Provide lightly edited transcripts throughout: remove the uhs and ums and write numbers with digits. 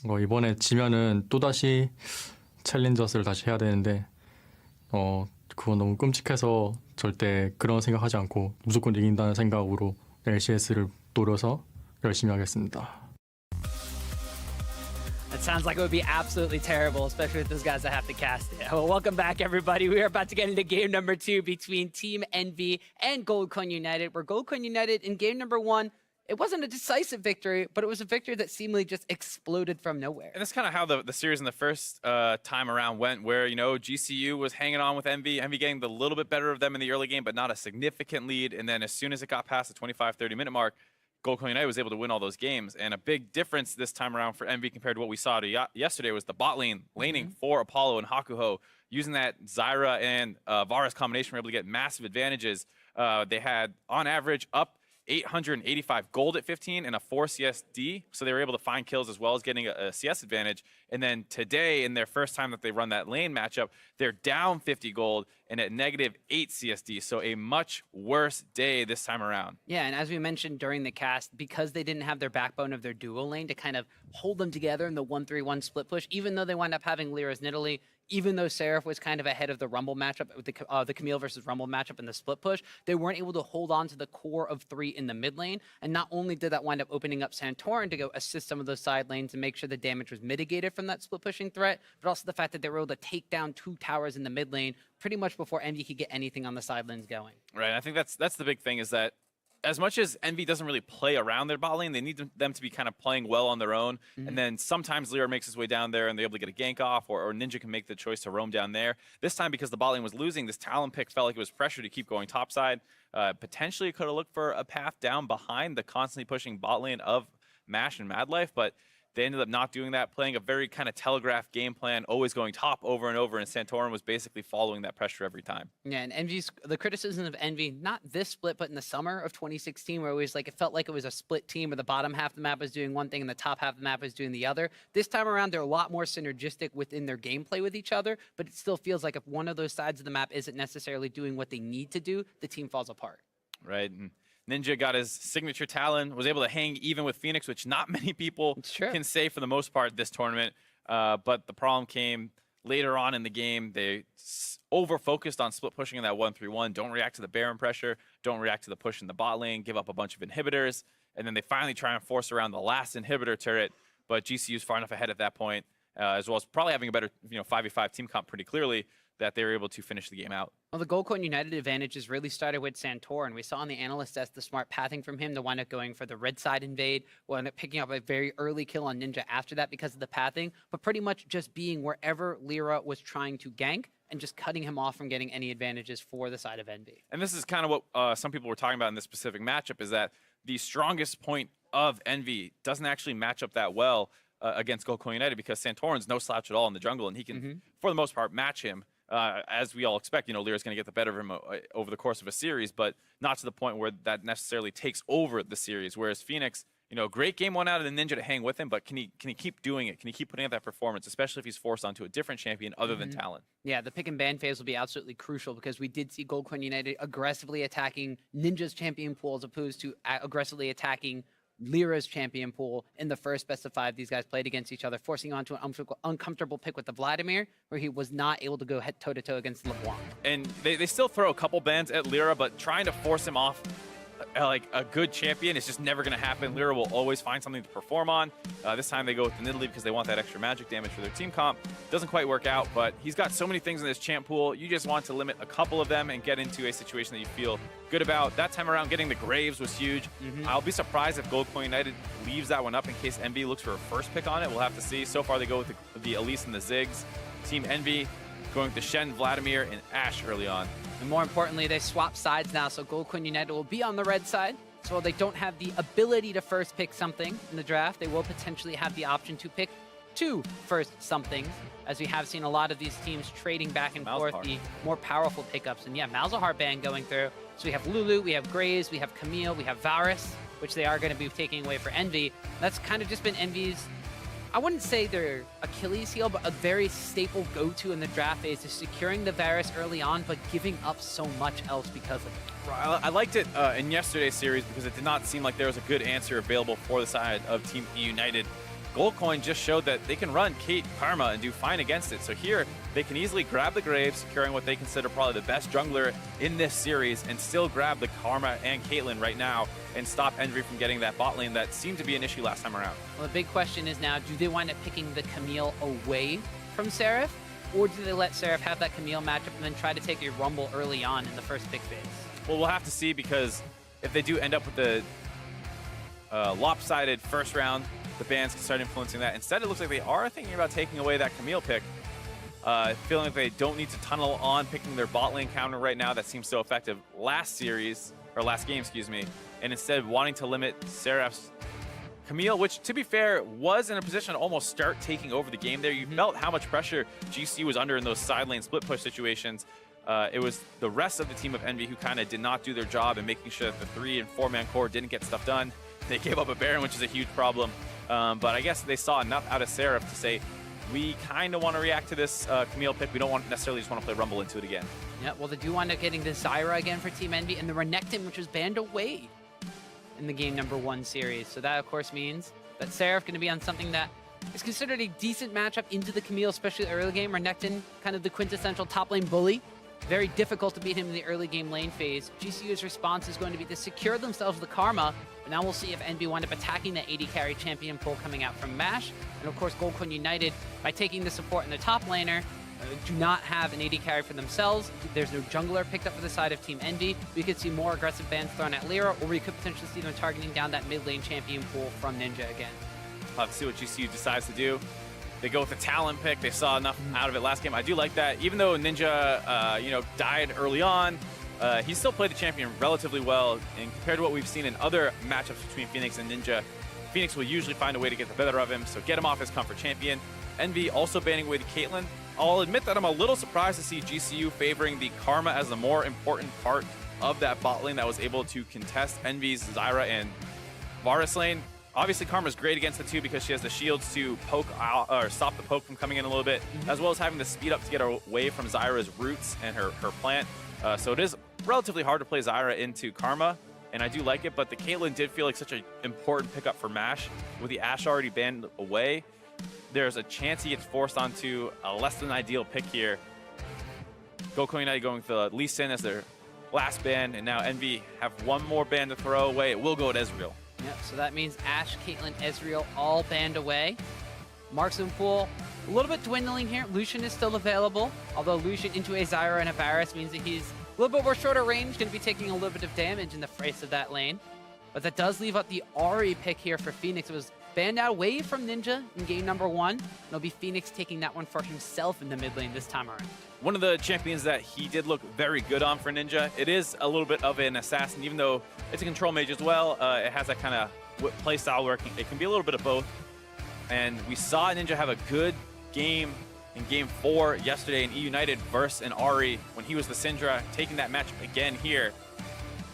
이번에 지면은 또다시 챌린저스를 다시 해야 되는데 그건 너무 끔찍해서 절대 그런 생각하지 않고 무조건 이긴다는 생각으로 LCS를 노려서 열심히 하겠습니다. That sounds like it would be absolutely terrible, especially with those guys that have to cast it. Well, welcome back, everybody. We are about to get into game number 2 between Team Envy and Goldcoin United, where Goldcoin United in game number 1, it wasn't a decisive victory, but it was a victory that seemingly just exploded from nowhere. And that's kind of how the series in the first time around went, where, GCU was hanging on with Envy getting the little bit better of them in the early game, but not a significant lead. And then as soon as it got past the 25, 30-minute mark, Goldcoin United was able to win all those games. And a big difference this time around for Envy compared to what we saw yesterday was the bot lane laning for Apollo and Hakuho. Using that Zyra and Varus combination, we were able to get massive advantages. They had, on average, up 885 gold at 15 and a 4 CSD, so they were able to find kills as well as getting a CS advantage. And then today, in their first time that they run that lane matchup, they're down 50 gold and at -8 CSD, so a much worse day this time around. Yeah, and as we mentioned during the cast, because they didn't have their backbone of their duo lane to kind of hold them together in the 1-3-1 split push, even though they wound up having Lyra's Nidalee, even though Seraph was kind of ahead of the Rumble matchup, with the Camille versus Rumble matchup in the split push, they weren't able to hold on to the core of 3 in the mid lane. And not only did that wind up opening up Santorin to go assist some of those side lanes and make sure the damage was mitigated from that split pushing threat, but also the fact that they were able to take down 2 towers in the mid lane pretty much before Envy could get anything on the side lanes going. Right, I think that's the big thing, is that as much as Envy doesn't really play around their bot lane, they need them to be kind of playing well on their own. And then sometimes Lyra makes his way down there and they're able to get a gank off, or Ninja can make the choice to roam down there. This time, because the bot lane was losing, this Talon pick felt like it was pressure to keep going topside. Potentially could have looked for a path down behind the constantly pushing bot lane of MASH and Madlife, but they ended up not doing that, playing a very kind of telegraphed game plan, always going top over and over, and Santorin was basically following that pressure every time. Yeah, and the criticism of Envy, not this split, but in the summer of 2016, where it felt like it was a split team where the bottom half of the map was doing one thing and the top half of the map was doing the other. This time around, they're a lot more synergistic within their gameplay with each other, but it still feels like if one of those sides of the map isn't necessarily doing what they need to do, the team falls apart. Right. And Ninja got his signature Talon, was able to hang even with Phoenix, which not many people can say for the most part this tournament. But the problem came later on in the game. They over-focused on split pushing in that 1-3-1, don't react to the Baron pressure, don't react to the push in the bot lane, give up a bunch of inhibitors, and then they finally try and force around the last inhibitor turret, but GCU's far enough ahead at that point, as well as probably having a better 5v5 team comp pretty clearly, that they were able to finish the game out. Well, the Goldcoin United advantages really started with Santorin. We saw on the analyst desk the smart pathing from him to wind up going for the red side invade, wind up picking up a very early kill on Ninja after that because of the pathing, but pretty much just being wherever Lyra was trying to gank and just cutting him off from getting any advantages for the side of Envy. And this is kind of what some people were talking about in this specific matchup, is that the strongest point of Envy doesn't actually match up that well against Goldcoin United, because Santorin's no slouch at all in the jungle, and he can, for the most part, match him. As we all expect, Lyra's going to get the better of him over the course of a series, but not to the point where that necessarily takes over the series. Whereas Phoenix, great game 1 out of the Ninja to hang with him, but can he keep doing it? Can he keep putting out that performance, especially if he's forced onto a different champion other than Talon? Yeah, the pick and ban phase will be absolutely crucial, because we did see Goldcoin United aggressively attacking Ninja's champion pool as opposed to aggressively attacking Lyra's champion pool in the first best of 5 these guys played against each other, forcing on to an uncomfortable pick with the Vladimir, where he was not able to go head toe-to-toe against LeBlanc. And they still throw a couple bans at Lyra, but trying to force him off like a good champion is just never going to happen. Lyra will always find something to perform on. This time they go with the Nidalee because they want that extra magic damage for their team comp. Doesn't quite work out, but he's got so many things in this champ pool. You just want to limit a couple of them and get into a situation that you feel good about. That time around, getting the Graves was huge. I'll be surprised if Goldcoin United leaves that one up in case Envy looks for a first pick on it. We'll have to see. So far, they go with the Elise and the Ziggs. Team Envy going with the Shen, Vladimir, and Ashe early on. And more importantly, they swap sides now, so Goldcoin United will be on the red side. So while they don't have the ability to first pick something in the draft, they will potentially have the option to pick 2 first somethings, as we have seen a lot of these teams trading back and forth the more powerful pickups. And yeah, Malzahar ban going through. So we have Lulu, we have Graves, we have Camille, we have Varus, which they are going to be taking away for Envy. That's kind of just been Envy's, I wouldn't say their Achilles heel, but a very staple go-to in the draft phase is securing the Varus early on, but giving up so much else because of it. I liked it in yesterday's series because it did not seem like there was a good answer available for the side of Team United. Goldcoin just showed that they can run Kate Karma and do fine against it. So here, they can easily grab the Grave, securing what they consider probably the best jungler in this series, and still grab the Karma and Caitlyn right now and stop Envy from getting that bot lane that seemed to be an issue last time around. Well, the big question is now, do they wind up picking the Camille away from Seraph? Or do they let Seraph have that Camille matchup and then try to take a Rumble early on in the first pick phase? Well, we'll have to see, because if they do end up with the lopsided first round, the bans can start influencing that. Instead, it looks like they are thinking about taking away that Camille pick, feeling like they don't need to tunnel on picking their bot lane counter right now that seems so effective last game, excuse me, and instead wanting to limit Seraph's Camille, which, to be fair, was in a position to almost start taking over the game there. You felt how much pressure GCU was under in those side lane split push situations. It was the rest of the team of Envy who kind of did not do their job in making sure that the 3- and 4-man core didn't get stuff done. They gave up a Baron, which is a huge problem. But I guess they saw enough out of Seraph to say, we kind of want to react to this Camille pick. We don't necessarily just want to play Rumble into it again. Yeah, well, they do wind up getting the Zyra again for Team Envy and the Renekton, which was banned away in the game number 1 series. So that, of course, means that Seraph going to be on something that is considered a decent matchup into the Camille, especially early game. Renekton, kind of the quintessential top lane bully. Very difficult to beat him in the early game lane phase. GCU's response is going to be to secure themselves the Karma, but now we'll see if NB wind up attacking the AD carry champion pool coming out from MASH. And of course, Goldcoin United, by taking the support in the top laner, do not have an AD carry for themselves. There's no jungler picked up for the side of Team Envy. We could see more aggressive bans thrown at Lyra, or we could potentially see them targeting down that mid lane champion pool from Ninja again. We'll have to see what GCU decides to do. They go with the Talon pick. They saw enough out of it last game. I do like that. Even though Ninja, died early on, he still played the champion relatively well. And compared to what we've seen in other matchups between Phoenix and Ninja, Phoenix will usually find a way to get the better of him. So get him off his comfort champion. Envy also banning away the Caitlyn. I'll admit that I'm a little surprised to see GCU favoring the Karma as the more important part of that bot lane that was able to contest Envy's Zyra and Varus lane. Obviously, Karma's great against the two because she has the shields to poke out, or stop the poke from coming in a little bit, as well as having the speed up to get away from Zyra's roots and her plant. So it is relatively hard to play Zyra into Karma, and I do like it, but the Caitlyn did feel like such an important pickup for MASH. With the Ashe already banned away, there's a chance he gets forced onto a less than ideal pick here. Goku United going with the Lee Sin as their last ban, and now Envy have one more ban to throw away. It will go at Ezreal. Yep, so that means Ashe, Caitlyn, Ezreal all banned away. Marksman pool a little bit dwindling here. Lucian is still available, although Lucian into a Zyra and a Varus means that he's a little bit more shorter range, going to be taking a little bit of damage in the face of that lane. But that does leave out the Ahri pick here for Phoenix. It was banned out away from Ninja in game number 1. It'll be Phoenix taking that one for himself in the mid lane this time around. One of the champions that he did look very good on for Ninja. It is a little bit of an assassin, even though it's a control mage as well. It has that kind of play style working. It can be a little bit of both. And we saw Ninja have a good game in game 4 yesterday in E United versus an Ahri when he was the Syndra, taking that matchup again here.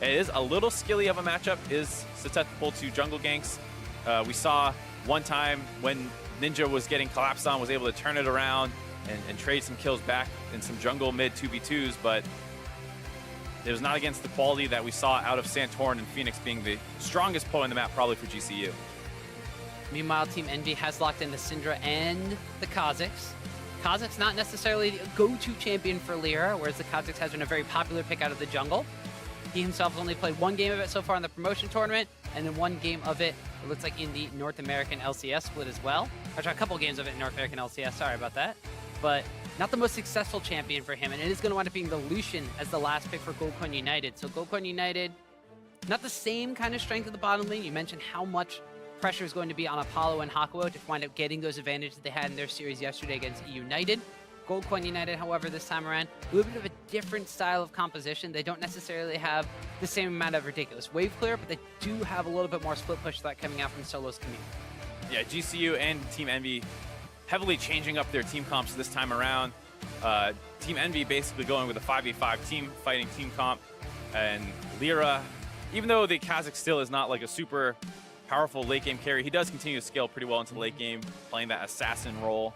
It is a little skilly of a matchup, is susceptible to jungle ganks. We saw one time when Ninja was getting collapsed on, was able to turn it around and trade some kills back in some jungle mid 2v2s, but it was not against the quality that we saw out of Santorin and Phoenix being the strongest pull in the map probably for GCU. Meanwhile, Team Envy has locked in the Syndra and the Kha'Zix. Kha'Zix not necessarily a go-to champion for Lyra, whereas the Kha'Zix has been a very popular pick out of the jungle. He himself has only played one game of it so far in the promotion tournament, and then one game of it looks like in the North American LCS split as well. Actually, a couple games of it in North American LCS, sorry about that. But not the most successful champion for him, and it is going to wind up being the Lucian as the last pick for Goldcoin United. So Goldcoin United, not the same kind of strength at the bottom lane. You mentioned how much pressure is going to be on Apollo and Hakuo to wind up getting those advantages they had in their series yesterday against E United. Goldcoin United, however, this time around, a little bit of a different style of composition. They don't necessarily have the same amount of ridiculous wave clear, but they do have a little bit more split push threat coming out from Solo's community. Yeah, GCU and Team Envy heavily changing up their team comps this time around. Team Envy basically going with a 5v5 team fighting team comp, and Lyra, even though the Kha'Zix still is not like a super powerful late game carry, he does continue to scale pretty well into the late game, playing that assassin role.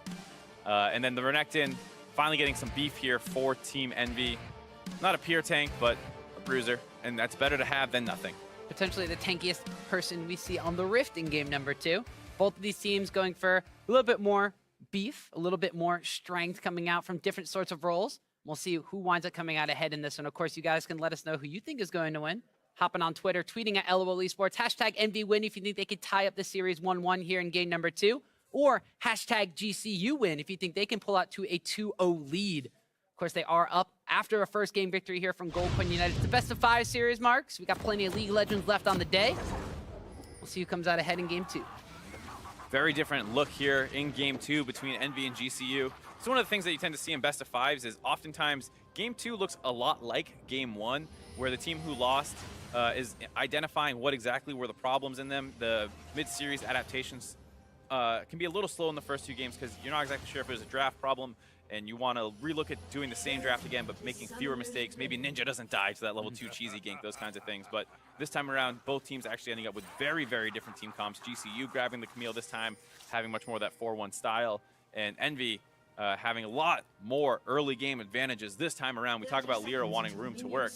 And then the Renekton finally getting some beef here for Team Envy. Not a pure tank, but a bruiser, and that's better to have than nothing. Potentially the tankiest person we see on the Rift in game number 2. Both of these teams going for a little bit more beef, a little bit more strength coming out from different sorts of roles. We'll see who winds up coming out ahead in this one. Of course, you guys can let us know who you think is going to win. Hopping on Twitter, tweeting at LOL Esports, hashtag MVWin if you think they could tie up the series 1-1 here in game number 2, or hashtag GCU win if you think they can pull out to a 2-0 lead. Of course, they are up after a first game victory here from Gold Coin United. It's the best of 5 series, Marks. We got plenty of League Legends left on the day. We'll see who comes out ahead in game 2. Very different look here in game 2 between Envy and GCU. So one of the things that you tend to see in best of 5s is oftentimes game 2 looks a lot like game 1, where the team who lost is identifying what exactly were the problems in them. The mid-series adaptations can be a little slow in the first 2 games because you're not exactly sure if it was a draft problem and you want to relook at doing the same draft again but making fewer mistakes. Maybe Ninja doesn't die to that level 2 cheesy gank, those kinds of things. But this time around, both teams actually ending up with very, very different team comps. GCU grabbing the Camille this time, having much more of that 4-1 style, and Envy having a lot more early game advantages this time around. We talk about Lyra wanting room to work.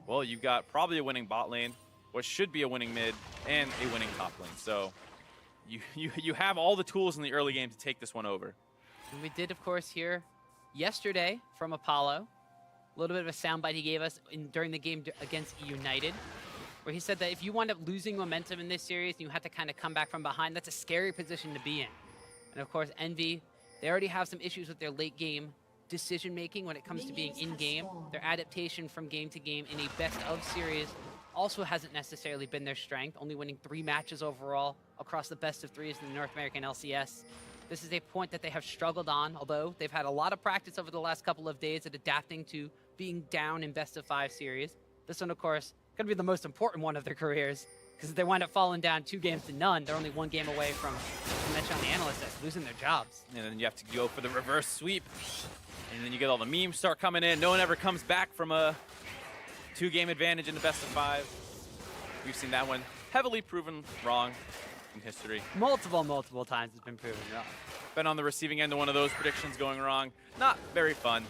Well, you've got probably a winning bot lane, what should be a winning mid, and a winning top lane. So you have all the tools in the early game to take this one over. And we did, of course, hear yesterday from Apollo, a little bit of a soundbite he gave us during the game against United, where he said that if you wind up losing momentum in this series and you have to kind of come back from behind, that's a scary position to be in. And of course, Envy, they already have some issues with their late game decision making when it comes to being in game. Their adaptation from game to game in a best of series also hasn't necessarily been their strength, only winning 3 matches overall across the best of 3s in the North American LCS. This is a point that they have struggled on, although they've had a lot of practice over the last couple of days at adapting to being down in best of 5 series. This one, of course, going to be the most important one of their careers, because if they wind up falling down 2 games to none, they're only 1 game away from, as mentioned on the analyst desk, losing their jobs. And then you have to go for the reverse sweep. And then you get all the memes start coming in. No one ever comes back from a 2-game advantage in the best of 5. We've seen that one heavily proven wrong in history. Multiple times it's been proven wrong. Been on the receiving end of one of those predictions going wrong. Not very fun.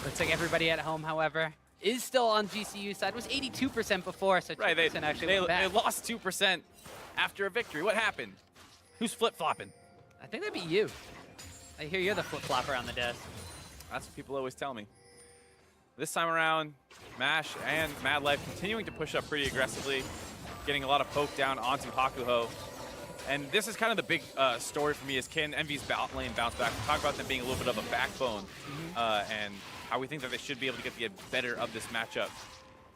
Looks like everybody at home, however, is still on GCU side. It was 82% before, so 2% Right, actually went back. they lost 2% after a victory. What happened? Who's flip-flopping? I think that'd be you. I hear you're the flip-flopper on the desk. That's what people always tell me. This time around, MASH and Mad Life continuing to push up pretty aggressively, getting a lot of poke down onto Hakuho. And this is kind of the big story for me is can Envy's bot lane bounce back? We talk about them being a little bit of a backbone and how we think that they should be able to get better of this matchup.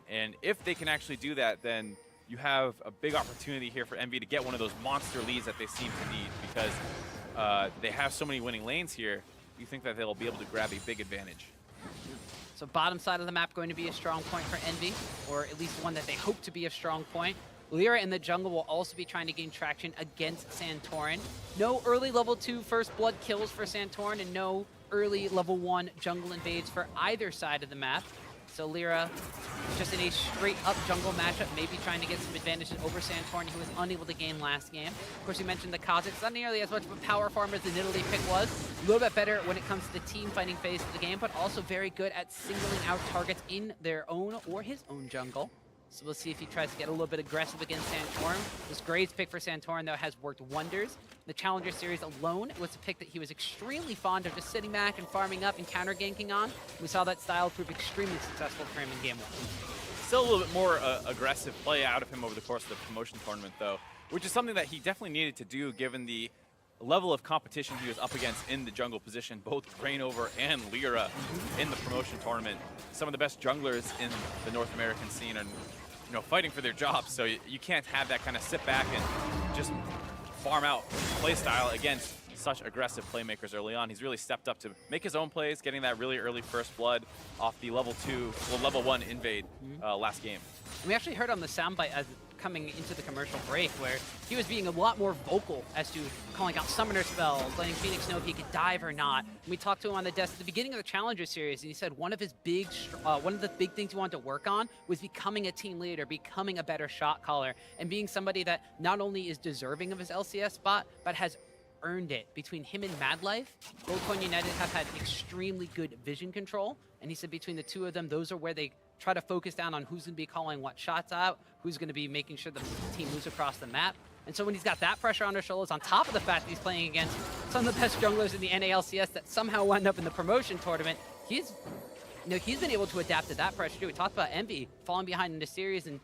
And if they can actually do that, then you have a big opportunity here for Envy to get one of those monster leads that they seem to need because they have so many winning lanes here. You think that they'll be able to grab a big advantage. So bottom side of the map going to be a strong point for Envy, or at least one that they hope to be a strong point. Lyra in the jungle will also be trying to gain traction against Santorin. No early level 2 first blood kills for Santorin, and no early level 1 jungle invades for either side of the map. So Lyra just in a straight up jungle matchup, maybe trying to get some advantages over Santorin, who was unable to gain last game. Of course, you mentioned the Kazakhs, not nearly as much of a power farmer as the Nidalee pick was. A little bit better when it comes to the team fighting phase of the game, but also very good at singling out targets in their own or his own jungle. So we'll see if he tries to get a little bit aggressive against Santorin. This Graves pick for Santorin, though, has worked wonders. The Challenger Series alone was a pick that he was extremely fond of, just sitting back and farming up and counter-ganking on. We saw that style prove extremely successful for him in Game 1. Still a little bit more aggressive play out of him over the course of the promotion tournament, though, which is something that he definitely needed to do given the level of competition he was up against in the jungle position, both Rainover and Lyra in the promotion tournament. Some of the best junglers in the North American scene are fighting for their jobs, so you can't have that kind of sit back and just farm out play style against such aggressive playmakers early on. He's really stepped up to make his own plays, getting that really early first blood off the level 1 invade last game. And we actually heard on the soundbite as coming into the commercial break where he was being a lot more vocal as to calling out summoner spells, letting Phoenix know if he could dive or not. And we talked to him on the desk at the beginning of the Challenger Series, and he said one of the big things he wanted to work on was becoming a team leader, becoming a better shot caller, and being somebody that not only is deserving of his LCS spot, but has earned it. Between him and Mad Life, Gold Coin United have had extremely good vision control, and he said between the two of them, those are where they try to focus down on who's going to be calling what shots out, who's going to be making sure the team moves across the map. And so when he's got that pressure on his shoulders, on top of the fact that he's playing against some of the best junglers in the NALCS that somehow wound up in the promotion tournament, he's been able to adapt to that pressure too. We talked about Envy falling behind in the series, and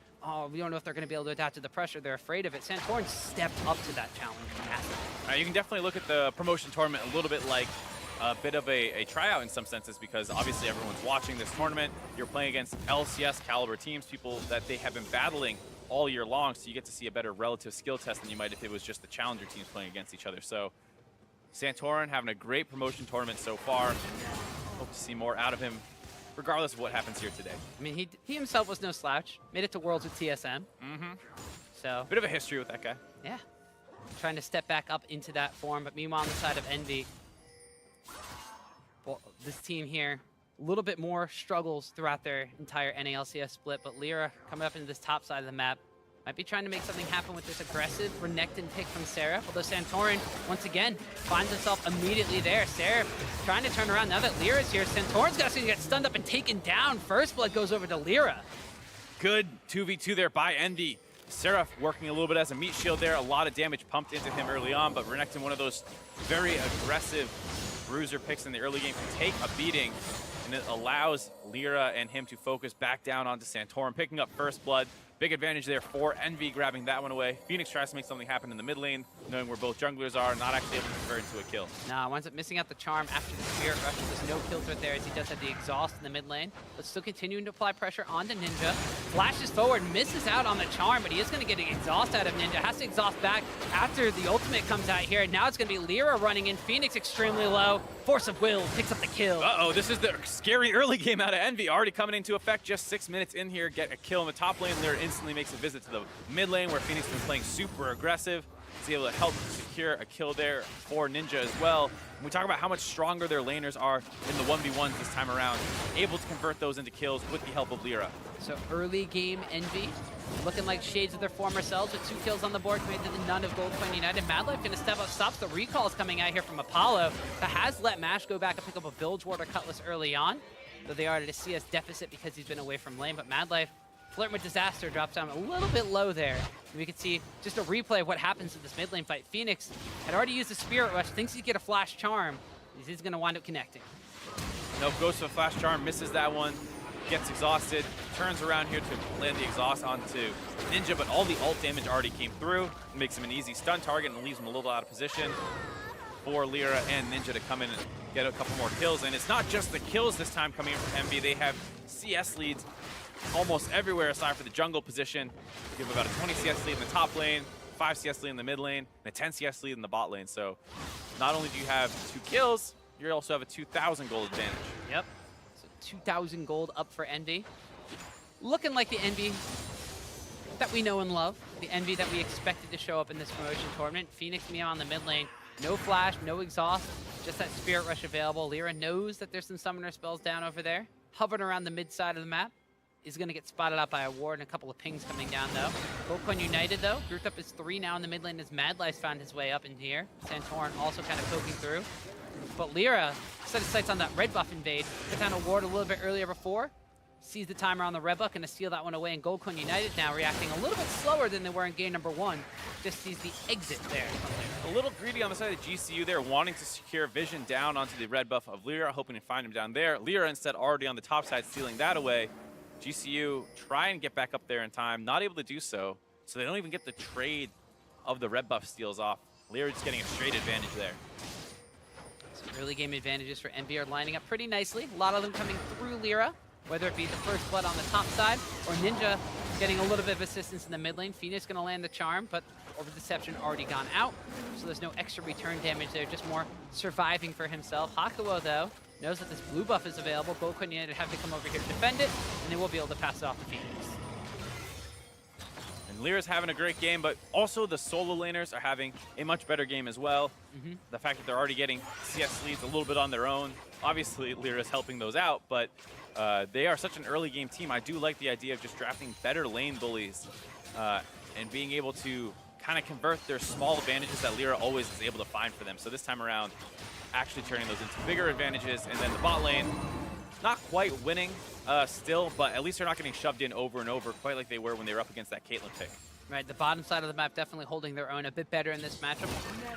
we don't know if they're going to be able to adapt to the pressure. They're afraid of it. Santorin stepped up to that challenge massively. You can definitely look at the promotion tournament a little bit like a bit of a tryout in some senses, because obviously everyone's watching this tournament. You're playing against LCS caliber teams, people that they have been battling all year long, so you get to see a better relative skill test than you might if it was just the challenger teams playing against each other. So Santorin having a great promotion tournament so far. Hope to see more out of him regardless of what happens here today. I mean, he himself was no slouch. Made it to Worlds with TSM. So Bit of a history with that guy. yeah, trying to step back up into that form. But meanwhile, on the side of Envy, well, this team here, a little bit more struggles throughout their entire NALCS split. But Lyra coming up into this top side of the map might be trying to make something happen with this aggressive Renekton pick from Seraph. Although Santorin, once again, finds himself immediately there. Seraph trying to turn around now that Lyra's here. Santorin's going to get stunned up and taken down. First blood goes over to Lyra. Good 2v2 there by Envy. Seraph working a little bit as a meat shield there. A lot of damage pumped into him early on, but Renekton, one of those very aggressive bruiser picks in the early game, can take a beating, and it allows Lyra and him to focus back down onto Santorin, picking up first blood. Big advantage there for Envy, grabbing that one away. Phoenix tries to make something happen in the mid lane, knowing where both junglers are, not actually able to convert into a kill. Nah, winds up missing out the charm after the Spirit Rush. There's no kill threat there, as he does have the exhaust in the mid lane, but still continuing to apply pressure onto Ninja. Flashes forward, misses out on the charm, but he is going to get an exhaust out of Ninja. Has to exhaust back after the ultimate comes out here. Now it's going to be Lyra running in. Phoenix extremely low. Force of will picks up the kill. Uh-oh, this is the scary early game out of Envy. Already coming into effect just 6 minutes in here. Get a kill in the top lane. Lyra instantly makes a visit to the mid lane, where Phoenix has been playing super aggressive. He's able to help secure a kill there for Ninja as well. When we talk about how much stronger their laners are in the 1v1s this time around, able to convert those into kills with the help of Lyra. So early game Envy, looking like shades of their former selves with 2 kills on the board, made to the none of GoldCoin United. Madlife going to step up, stops the recalls coming out here from Apollo. That has let Mash go back and pick up a Bilge Ward or Cutlass early on, though they are at a CS deficit because he's been away from lane. But Madlife, flirting with disaster, drops down a little bit low there. And we can see just a replay of what happens in this mid lane fight. Phoenix had already used the Spirit Rush, thinks he'd get a Flash Charm. He's going to wind up connecting. Nope, goes to a flash charm, misses that one, gets exhausted, turns around here to land the exhaust onto Ninja, but all the ult damage already came through. It makes him an easy stun target and leaves him a little out of position for Lyra and Ninja to come in and get a couple more kills. And it's not just the kills this time coming in from Envy. They have CS leads almost everywhere aside for the jungle position. They have about a 20 CS lead in the top lane, 5 CS lead in the mid lane, and a 10 CS lead in the bot lane. So not only do you have 2 kills, you also have a 2,000 gold advantage. Yep. So 2,000 gold up for Envy. Looking like the Envy that we know and love. The Envy that we expected to show up in this promotion tournament. Phoenix Mia on the mid lane. No flash, no exhaust, just that Spirit Rush available. Lyra knows that there's some summoner spells down over there. Hovering around the mid side of the map. Is going to get spotted out by a ward and a couple of pings coming down, though. GoldCoin United, though, grouped up as 3 now in the mid lane as Madlife's found his way up in here. Santorin also kind of poking through. But Lyra set his sights on that red buff invade. Got down a ward a little bit earlier before. Sees the timer on the red buff, going to steal that one away. And GoldCoin United now reacting a little bit slower than they were in game number 1. Just sees the exit there. A little greedy on the side of GCU there, wanting to secure vision down onto the red buff of Lyra, hoping to find him down there. Lyra instead already on the top side, stealing that away. GCU try and get back up there in time, not able to do so, so they don't even get the trade of the red buff steals off. Lyra just getting a straight advantage there. Some early game advantages for Envy are lining up pretty nicely. A lot of them coming through Lyra, whether it be the first blood on the top side or Ninja getting a little bit of assistance in the mid lane. Phoenix going to land the charm, but Over Deception already gone out, so there's no extra return damage there, just more surviving for himself. Hakuo, though, knows that this blue buff is available. GoldCoin United have to come over here to defend it, and they will be able to pass it off to Phoenix. And Lyra's having a great game, but also the solo laners are having a much better game as well. The fact that they're already getting CS leads a little bit on their own. Obviously, Lyra's helping those out, but they are such an early game team. I do like the idea of just drafting better lane bullies and being able to kind of convert their small advantages that Lyra always is able to find for them. So this time around, actually turning those into bigger advantages. And then the bot lane, not quite winning still, but at least they're not getting shoved in over and over quite like they were when they were up against that Caitlyn pick. Right, the bottom side of the map definitely holding their own a bit better in this matchup.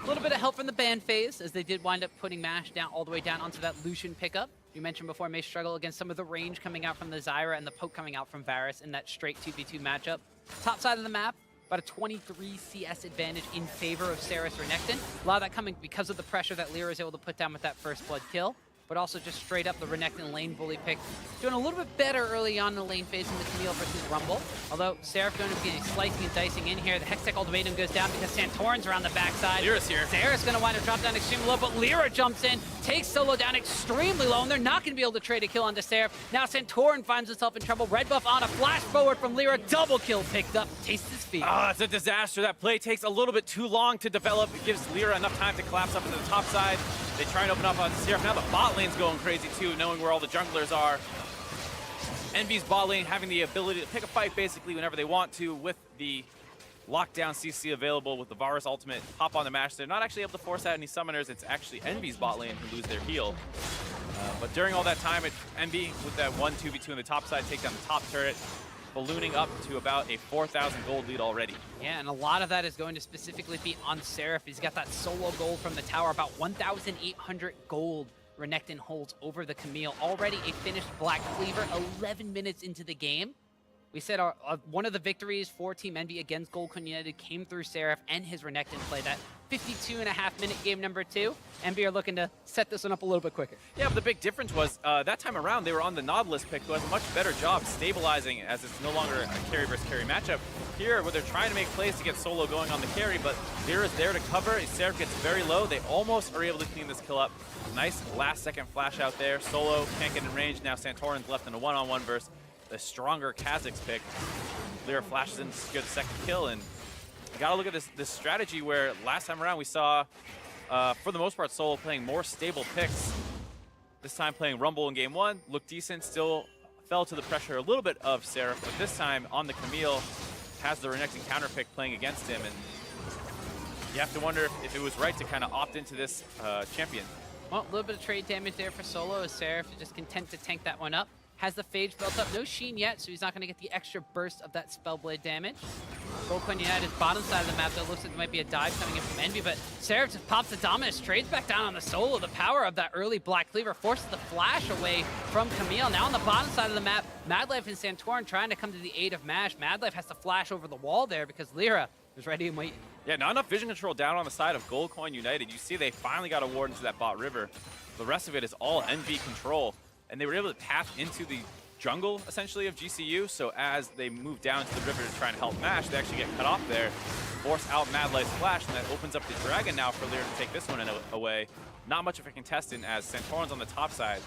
A little bit of help from the ban phase, as they did wind up putting MASH down all the way down onto that Lucian pickup. You mentioned before, may struggle against some of the range coming out from the Zyra and the poke coming out from Varus in that straight 2v2 matchup. Top side of the map, about a 23 CS advantage in favor of Ceres Renekton. A lot of that coming because of the pressure that Lyra is able to put down with that first blood kill, but also just straight up the Renekton lane bully pick. Doing a little bit better early on in the lane phase in the Camille versus Rumble. Although Seraph going to be slicing and dicing in here. The Hextech ultimatum goes down because Santorin's around the backside. Lyra's here. Sarah's going to wind up drop down extremely low, but Lyra jumps in, takes Solo down extremely low, and they're not going to be able to trade a kill onto Seraph. Now Santorin finds himself in trouble. Red buff on a flash forward from Lyra. Double kill picked up. Tastes his feet. Ah, it's a disaster. That play takes a little bit too long to develop. It gives Lyra enough time to collapse up into the top side. They try and open up on Seraph. Now the bot lane's going crazy too, knowing where all the junglers are. Envy's bot lane having the ability to pick a fight basically whenever they want to with the lockdown CC available with the Varus ultimate. Hop on the MASH. They're not actually able to force out any summoners. It's actually Envy's bot lane who lose their heal. But during all that time, Envy with that 1-2v2 on the top side, take down the top turret, ballooning up to about a 4,000 gold lead already. Yeah, and a lot of that is going to specifically be on Seraph. He's got that solo gold from the tower, about 1,800 gold Renekton holds over the Camille. Already a finished Black Cleaver, 11 minutes into the game. We said one of the victories for Team Envy against Goldcoin United came through Seraph and his Renekton play. That 52.5-minute game number 2. Envy are looking to set this one up a little bit quicker. Yeah, but the big difference was that time around they were on the Nautilus pick, who has a much better job stabilizing as it's no longer a carry versus carry matchup. Here, where they're trying to make plays to get Solo going on the carry, but Lyra's there to cover. Seraph gets very low. They almost are able to clean this kill up. Nice last-second flash out there. Solo can't get in range. Now Santorin's left in a one-on-one versus the stronger Kha'Zix pick. Lyra flashes in to secure the second kill, and you gotta look at this strategy where last time around we saw, for the most part, Solo playing more stable picks. This time playing Rumble in game 1, looked decent, still fell to the pressure a little bit of Seraph, but this time on the Camille, has the Renekton counter pick playing against him, and you have to wonder if it was right to kind of opt into this champion. Well, a little bit of trade damage there for Solo as Seraph is just content to tank that one up. Has the Phage built up. No Sheen yet, so he's not going to get the extra burst of that Spellblade damage. Goldcoin United's bottom side of the map, though, looks like there might be a dive coming in from Envy, but Seraph just pops the Dominus, trades back down on the Solo. The power of that early Black Cleaver forces the flash away from Camille. Now on the bottom side of the map, Madlife and Santorin trying to come to the aid of MASH. Madlife has to flash over the wall there because Lyra is ready and waiting. Yeah, not enough vision control down on the side of Goldcoin United. You see they finally got a ward into that bot river. The rest of it is all Envy control, and they were able to path into the jungle, essentially, of GCU, so as they move down to the river to try and help MASH, they actually get cut off there, force out Madlight's flash, and that opens up the dragon now for Lyra to take this one away. Not much of a contestant as Santorin's on the top side.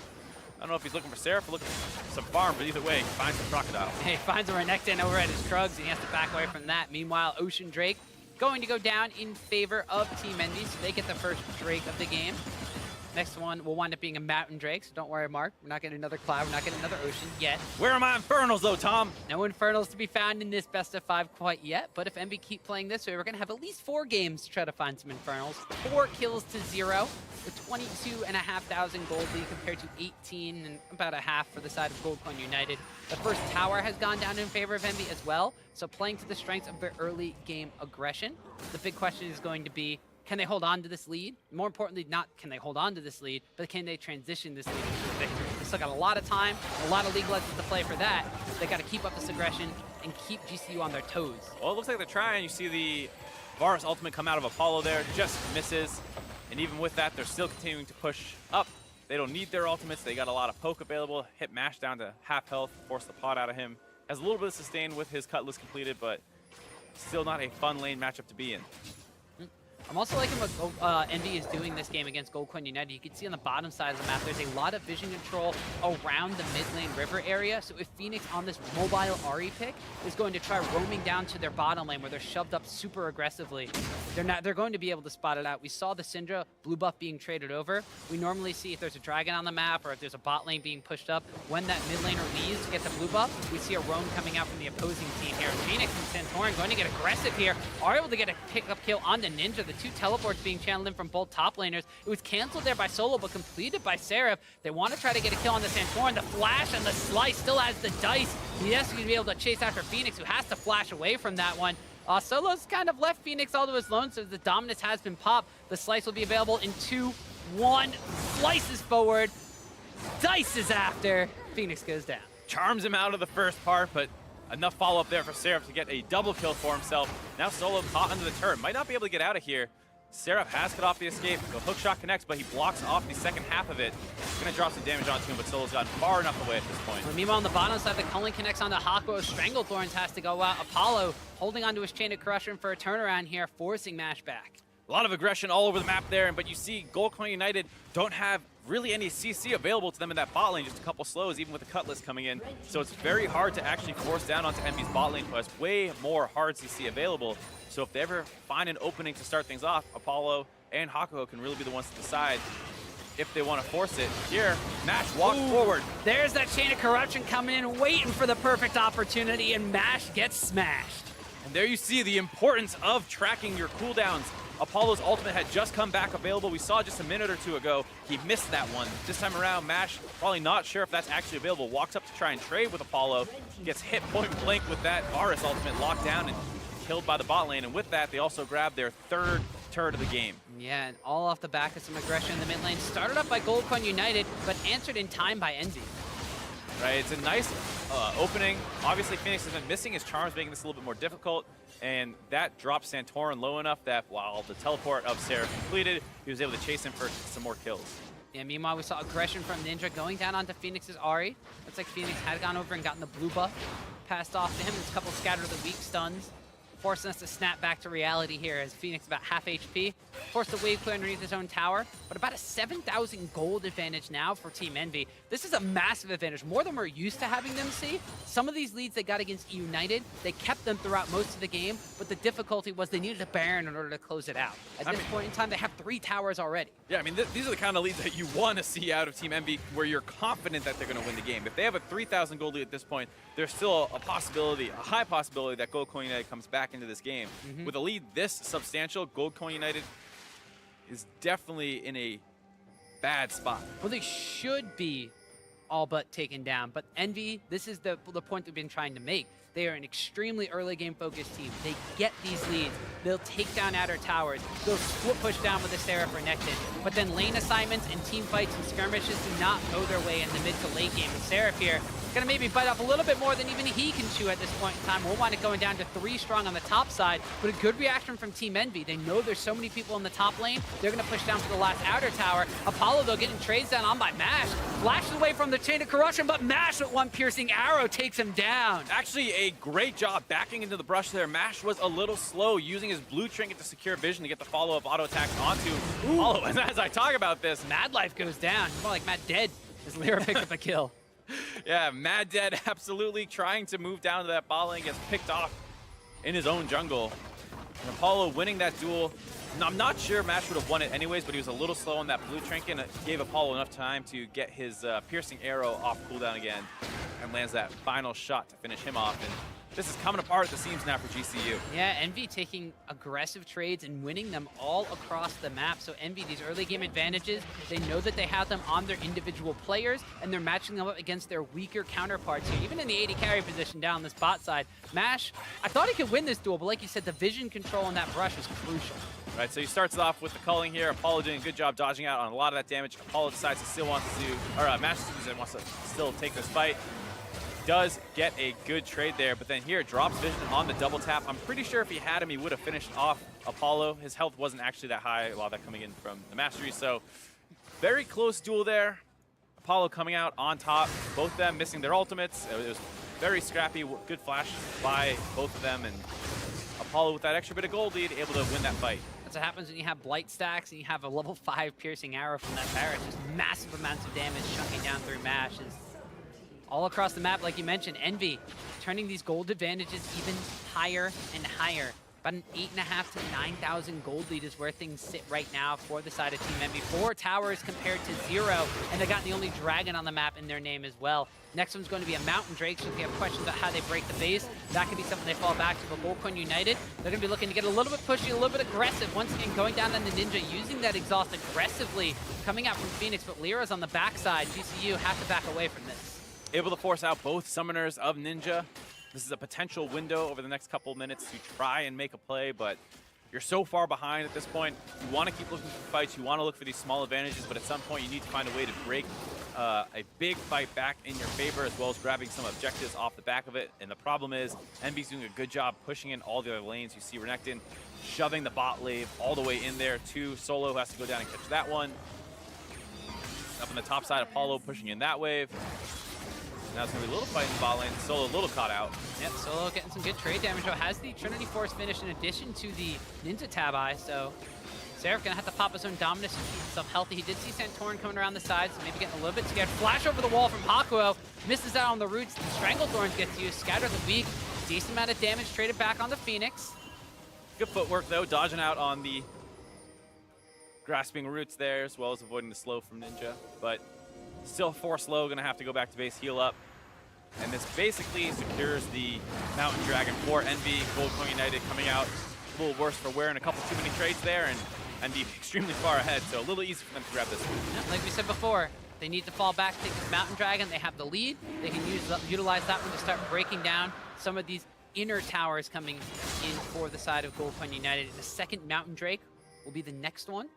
I don't know if he's looking for Seraph or looking for some farm, but either way, he finds the Crocodile. He finds a Renekton over at his Trugs, and he has to back away from that. Meanwhile, Ocean Drake going to go down in favor of Team Envy, so they get the first Drake of the game. Next one will wind up being a Mountain Drake, so don't worry, Mark. We're not getting another Cloud. We're not getting another Ocean yet. Where are my Infernals, though, Tom? No Infernals to be found in this best of 5 quite yet, but if Envy keep playing this way, we're going to have at least 4 games to try to find some Infernals. 4 kills to 0, with 22,500 gold lead compared to 18 and about a half for the side of Goldcoin United. The first tower has gone down in favor of Envy as well, so playing to the strengths of their early game aggression. The big question is going to be, can they hold on to this lead? More importantly, not can they hold on to this lead, but can they transition this lead into a victory? They still got a lot of time, a lot of league lessons to play for that. They got to keep up this aggression and keep GCU on their toes. Well, it looks like they're trying. You see the Varus ultimate come out of Apollo there, just misses. And even with that, they're still continuing to push up. They don't need their ultimates. They got a lot of poke available. Hit MASH down to half health, force the pot out of him. Has a little bit of sustain with his Cutlass completed, but still not a fun lane matchup to be in. I'm also liking what Envy is doing this game against Goldcoin United. You can see on the bottom side of the map, there's a lot of vision control around the mid lane river area. So if Phoenix on this mobile Ahri pick is going to try roaming down to their bottom lane where they're shoved up super aggressively, they're going to be able to spot it out. We saw the Syndra blue buff being traded over. We normally see if there's a dragon on the map or if there's a bot lane being pushed up, when that mid laner leaves to get the blue buff, we see a roam coming out from the opposing team here. Phoenix and Santorin going to get aggressive here, are able to get a pickup kill on the Ninja. The 2 teleports being channeled in from both top laners. It was canceled there by Solo, but completed by Seraph. They want to try to get a kill on the Santorin. The flash and the slice still has the dice. Yes, he's going to be able to chase after Phoenix, who has to flash away from that one. Solo's kind of left Phoenix all to his lone, so the dominance has been popped. The slice will be available in 2, 1. Slices forward. Dice is after. Phoenix goes down. Charms him out of the first part, but enough follow-up there for Seraph to get a double kill for himself. Now Solo caught under the turret. Might not be able to get out of here. Seraph has cut off the escape. The hook shot connects, but he blocks off the second half of it. It's going to drop some damage onto him, but Solo's gotten far enough away at this point. Well, meanwhile, on the bottom side, the culling connects onto Hakuo. Stranglethorns has to go out. Apollo holding onto his chain of corruption for a turnaround here, forcing Mash back. A lot of aggression all over the map there, but you see Goldcoin United don't have really any CC available to them in that bot lane, just a couple slows, even with the Cutlass coming in. So it's very hard to actually force down onto Envy's bot lane, who has way more hard CC available. So if they ever find an opening to start things off, Apollo and Hakuo can really be the ones to decide if they want to force it. Here, Mash walks forward. There's that chain of corruption coming in, waiting for the perfect opportunity, and Mash gets smashed. And there you see the importance of tracking your cooldowns. Apollo's ultimate had just come back available. We saw just a minute or two ago. He missed that one. This time around, Mash, probably not sure if that's actually available, walks up to try and trade with Apollo, gets hit point blank with that Varus ultimate locked down and killed by the bot lane. And with that, they also grab their third turret of the game. Yeah, and all off the back of some aggression in the mid lane. Started up by Goldcoin United, but answered in time by Envy. Right, it's a nice opening. Obviously, Phoenix has been missing his charms, making this a little bit more difficult. And that drops Santorin low enough that while the teleport of Seraph completed, he was able to chase him for some more kills. Yeah, meanwhile, we saw aggression from Ninja going down onto Phoenix's Ahri. Looks like Phoenix had gone over and gotten the blue buff passed off to him. There's a couple scatter the weak stuns, forcing us to snap back to reality here as Phoenix about half HP. Forced a wave clear underneath his own tower, but about a 7,000 gold advantage now for Team Envy. This is a massive advantage, more than we're used to having them see. Some of these leads they got against United, they kept them throughout most of the game, but the difficulty was they needed a Baron in order to close it out. At this point in time, they have 3 towers already. Yeah, I mean, these are the kind of leads that you want to see out of Team Envy, where you're confident that they're going to win the game. If they have a 3,000 gold lead at this point, there's still a possibility, a high possibility that Goldcoin United comes back into this game. With a lead this substantial, Goldcoin United is definitely in a bad spot. Well, they should be all but taken down, but Envy, this is the point they've been trying to make. They are an extremely early game focused team. They get these leads. They'll take down outer towers. They'll split push down with the Seraph or Nectin. But then lane assignments and team fights and skirmishes do not go their way in the mid to late game. And Seraph here gonna maybe bite off a little bit more than even he can chew at this point in time. We'll wind up going down to 3 strong on the top side, but a good reaction from Team Envy. They know there's so many people in the top lane. They're gonna push down for the last outer tower. Apollo, though, getting trades down on by Mash. Flashes away from the chain of corruption, but Mash with one piercing arrow takes him down. Actually, a great job backing into the brush there. Mash was a little slow, using his blue trinket to secure vision to get the follow-up auto attacks onto Apollo. And as I talk about this, Mad Life goes down. More like Mad Dead as Lyra picked up a kill. yeah, Mad Dead absolutely trying to move down to that bot lane, gets picked off in his own jungle. And Apollo winning that duel. I'm not sure Mash would have won it anyways, but he was a little slow on that blue trinket, and it gave Apollo enough time to get his piercing arrow off cooldown again and lands that final shot to finish him off. And this is coming apart at the seams now for GCU. Yeah, Envy taking aggressive trades and winning them all across the map. So Envy, these early game advantages, they know that they have them on their individual players, and they're matching them up against their weaker counterparts here. Even in the AD carry position down this bot side, Mash, I thought he could win this duel, but like you said, the vision control on that brush was crucial. Right, so he starts off with the culling here. Apollo doing a good job dodging out on a lot of that damage. Apollo decides he still wants to, or Mash wants to still take this fight. Does get a good trade there, but then here drops vision on the double tap. I'm pretty sure if he had him, he would have finished off Apollo. His health wasn't actually that high, a lot of that coming in from the mastery. So very close duel there. Apollo coming out on top, both of them missing their ultimates. It was very scrappy, good flash by both of them, and Apollo with that extra bit of gold lead able to win that fight. That's what happens when you have blight stacks and you have a level 5 piercing arrow from that Barret. Just massive amounts of damage chunking down through Mash. All across the map, like you mentioned, Envy turning these gold advantages even higher and higher. About an 8,500 to 9,000 gold lead is where things sit right now for the side of Team Envy. 4 towers compared to 0, and they got the only dragon on the map in their name as well. Next one's going to be a Mountain Drake, so if you have questions about how they break the base, that could be something they fall back to. But Goldcoin United, they're going to be looking to get a little bit pushy, a little bit aggressive. Once again, going down on the Ninja, using that exhaust aggressively, coming out from Phoenix, but Lyra's on the backside. GCU have to back away from this. Able to force out both summoners of Ninja. This is a potential window over the next couple minutes to try and make a play, but you're so far behind at this point. You want to keep looking for fights. You want to look for these small advantages, but at some point you need to find a way to break a big fight back in your favor, as well as grabbing some objectives off the back of it. And the problem is, Envy's doing a good job pushing in all the other lanes. You see Renekton shoving the bot wave all the way in there too. Solo has to go down and catch that one. Up on the top side, Apollo pushing in that wave. Now it's going to be a little fight in the bot lane. Solo a little caught out. Yep, Solo getting some good trade damage. Though has the Trinity Force finish in addition to the Ninja Tab Eye, so Seraph gonna have to pop his own Dominus and keep himself healthy. He did see Santorin coming around the sides, so maybe getting a little bit scared. Flash over the wall from Hakuo. Misses out on the roots. The Stranglethorns gets used. Scatter the weak. Decent amount of damage traded back on the Phoenix. Good footwork though, dodging out on the grasping roots there, as well as avoiding the slow from Ninja. But still 4 slow, gonna have to go back to base, heal up. And this basically secures the Mountain Dragon for Envy. Goldcoin United coming out a little worse for wear and a couple too many trades there, and Envy extremely far ahead, so a little easy for them to grab this one. Yeah, like we said before, they need to fall back, take this Mountain Dragon. They have the lead. They can utilize that one to start breaking down some of these inner towers coming in for the side of Goldcoin United. The second Mountain Drake will be the next one.